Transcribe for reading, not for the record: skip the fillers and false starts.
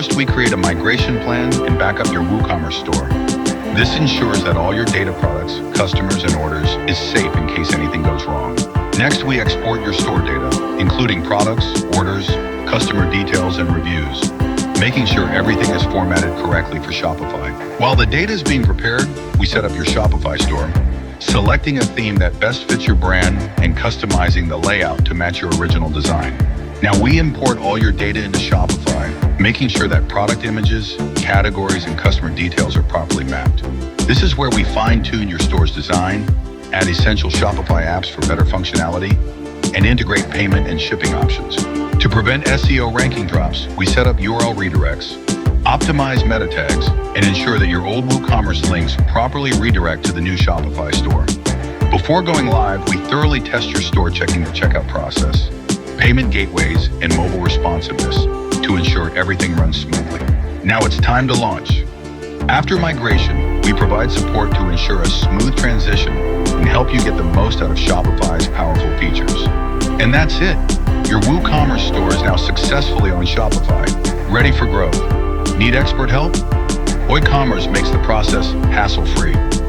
First, we create a migration plan and back up your WooCommerce store. This ensures that all your data products, customers, and orders is safe in case anything goes wrong. Next, we export your store data, including products, orders, customer details, and reviews, making sure everything is formatted correctly for Shopify. While the data is being prepared, we set up your Shopify store, selecting a theme that best fits your brand and customizing the layout to match your original design. Now we import all your data into Shopify, making sure that product images, categories, and customer details are properly mapped. This is where we fine-tune your store's design, add essential Shopify apps for better functionality, and integrate payment and shipping options. To prevent SEO ranking drops, we set up URL redirects, optimize meta tags, and ensure that your old WooCommerce links properly redirect to the new Shopify store. Before going live, we thoroughly test your store, checking the checkout process, payment gateways, and mobile responsiveness to ensure everything runs smoothly. Now it's time to launch. After migration, we provide support to ensure a smooth transition and help you get the most out of Shopify's powerful features. And that's it. Your WooCommerce store is now successfully on Shopify, ready for growth. Need expert help? Oyecommerz makes the process hassle-free.